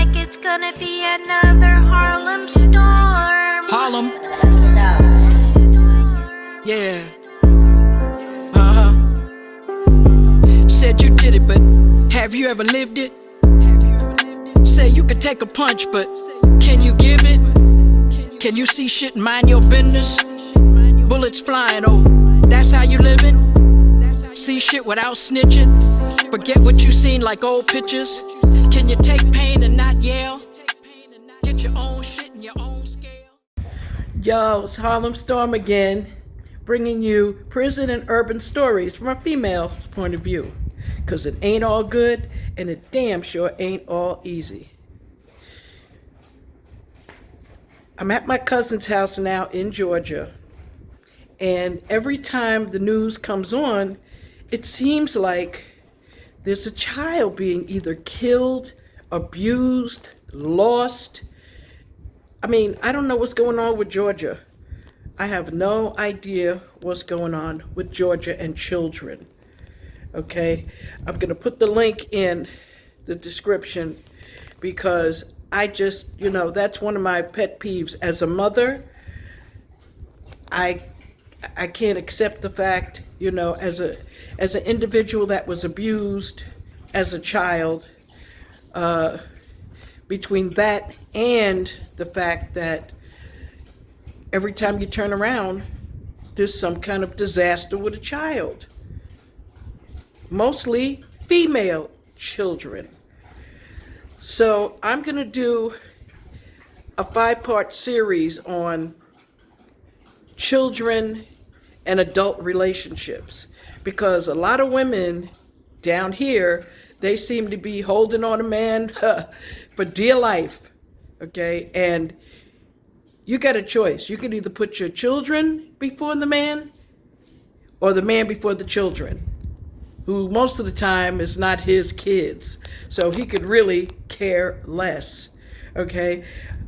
like it's gonna be another Harlem storm. Harlem. Yeah. Uh-huh. Said you did it, but have you ever lived it? Say you could take a punch, but can you give it? Can you see shit and mind your business? Bullets flying, oh, that's how you living? See shit without snitching? Forget what you seen like old pictures? Can you take pain and not yell? Get your own shit in your own scale? Yo, it's Harlem Storm again, bringing you prison and urban stories from a female's point of view. Because it ain't all good, and it damn sure ain't all easy. I'm at my cousin's house now in Georgia, and every time the news comes on, it seems like there's a child being either killed, abused, lost. I mean, I don't know what's going on with Georgia. I have no idea what's going on with Georgia and children. Okay, I'm going to put the link in the description because I just, that's one of my pet peeves. As a mother, I can't accept the fact, as an individual that was abused as a child, between that and the fact that every time you turn around, there's some kind of disaster with a child. Mostly female children. So I'm going to do a 5-part series on children and adult relationships, because a lot of women down here, they seem to be holding on a man for dear life. Okay, and you got a choice. You can either put your children before the man or the man before the children, who most of the time is not his kids. So he could really care less. Okay,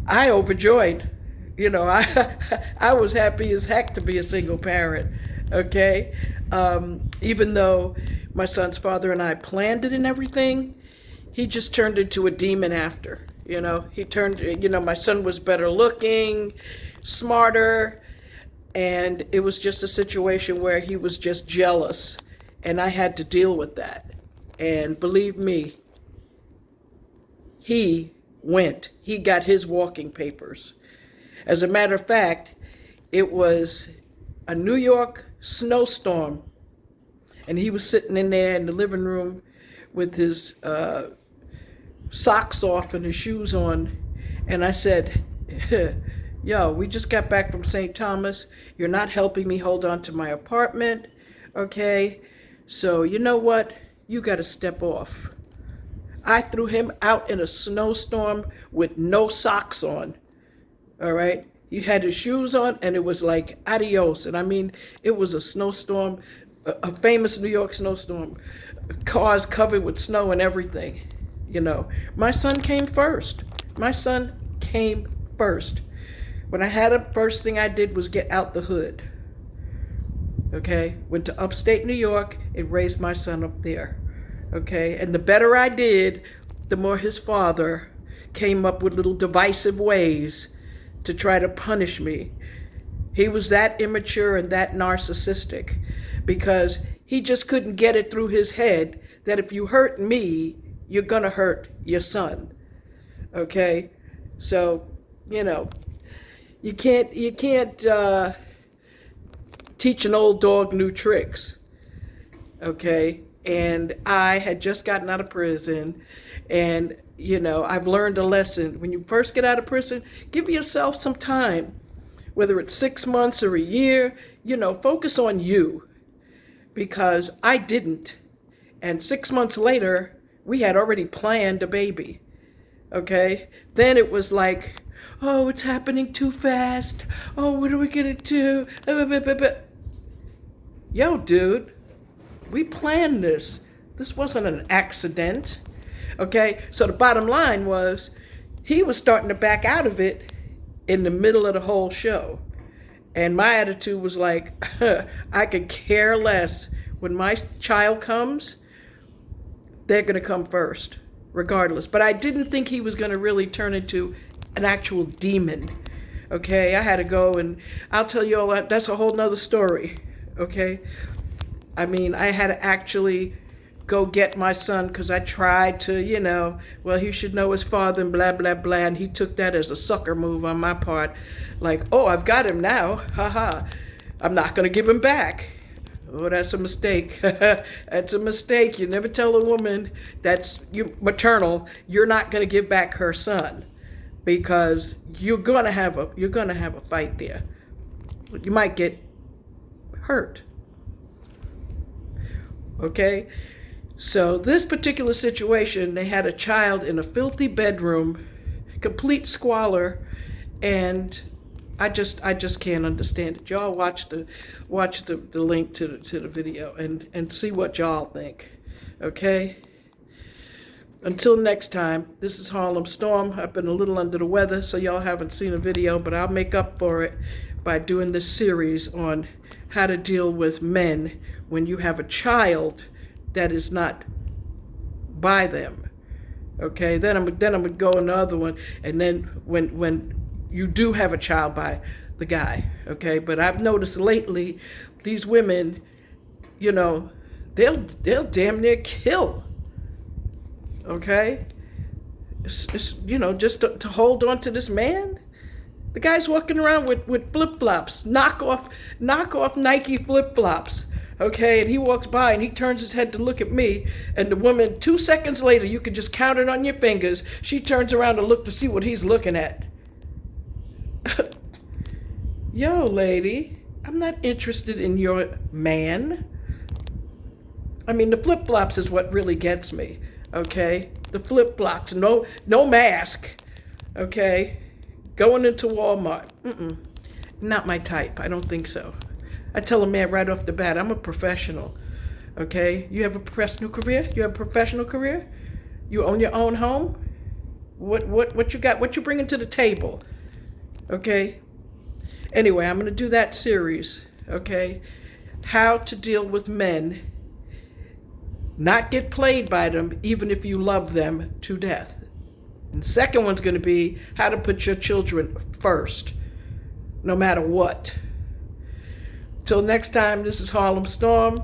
I overjoyed. I was happy as heck to be a single parent. Okay, even though my son's father and I planned it and everything, he just turned into a demon after. He turned, my son was better looking, smarter, and it was just a situation where he was just jealous, and I had to deal with that. And believe me, he got his walking papers. As a matter of fact, it was a New York snowstorm, and he was sitting in there in the living room with his socks off and his shoes on, and I said, yo, we just got back from St. Thomas. You're not helping me hold on to my apartment, okay? So you know what? You got to step off. I threw him out in a snowstorm with no socks on, all right? He had his shoes on, and it was like adios. And I mean, it was a snowstorm, a famous New York snowstorm, cars covered with snow and everything. My son came first. My son came first. When I had him, first thing I did was get out the hood. Okay, went to upstate New York and raised my son up there. Okay, and the better I did, the more his father came up with little divisive ways to try to punish me. He was that immature and that narcissistic because he just couldn't get it through his head that if you hurt me, you're gonna hurt your son. Okay, so you can't teach an old dog new tricks. Okay, and I had just gotten out of prison, and I've learned a lesson. When you first get out of prison, give yourself some time, whether it's 6 months or a year. Focus on you, because I didn't, and 6 months later, we had already planned a baby. Okay, then it was like, oh, it's happening too fast. Oh, what are we gonna do? Yo, dude, we planned this. This wasn't an accident. Okay, so the bottom line was, he was starting to back out of it in the middle of the whole show. And my attitude was like, I could care less. When my child comes, they're gonna come first. regardless. But I didn't think he was going to really turn into an actual demon. Okay, I had to go, and I'll tell you all that. That's a whole nother story. Okay, I mean, I had to actually go get my son because I tried to, well, he should know his father and blah, blah, blah. And he took that as a sucker move on my part. Like, oh, I've got him now. Ha. I'm not going to give him back. Oh, that's a mistake. That's a mistake. You never tell a woman that's maternal, you're not going to give back her son, because you're going to have a fight there. You might get hurt. Okay? So this particular situation, they had a child in a filthy bedroom, complete squalor, and I just can't understand it. Y'all watch the link to the video and see what y'all think. Okay? Until next time, this is Harlem Storm. I've been a little under the weather, so y'all haven't seen a video, but I'll make up for it by doing this series on how to deal with men when you have a child that is not by them. Okay, then I'm gonna go on the other one, and then when you do have a child by the guy. Okay, but I've noticed lately these women, they'll damn near kill. Okay, it's just to hold on to this man. The guy's walking around with flip-flops, knock off Nike flip-flops. Okay, and he walks by and he turns his head to look at me, and the woman, 2 seconds later, you could just count it on your fingers, she turns around to look to see what he's looking at. Yo, lady, I'm not interested in your man. I mean, the flip-flops is what really gets me, okay? The flip-flops, no mask, okay? Going into Walmart, not my type. I don't think so. I tell a man right off the bat, I'm a professional, okay? You have a professional career? You have a professional career? You own your own home? What you got? What you bringing to the table? Okay? Anyway, I'm going to do that series, okay? How to deal with men, not get played by them, even if you love them to death. And the second one's going to be how to put your children first, no matter what. Till next time, this is Harlem Storm.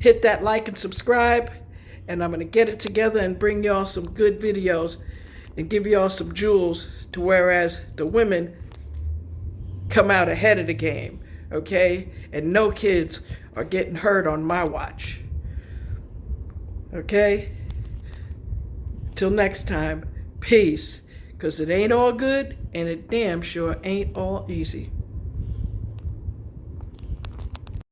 Hit that like and subscribe, and I'm going to get it together and bring y'all some good videos and give y'all some jewels to whereas the women come out ahead of the game, okay? And no kids are getting hurt on my watch. Okay? Till next time, peace. Because it ain't all good, and it damn sure ain't all easy.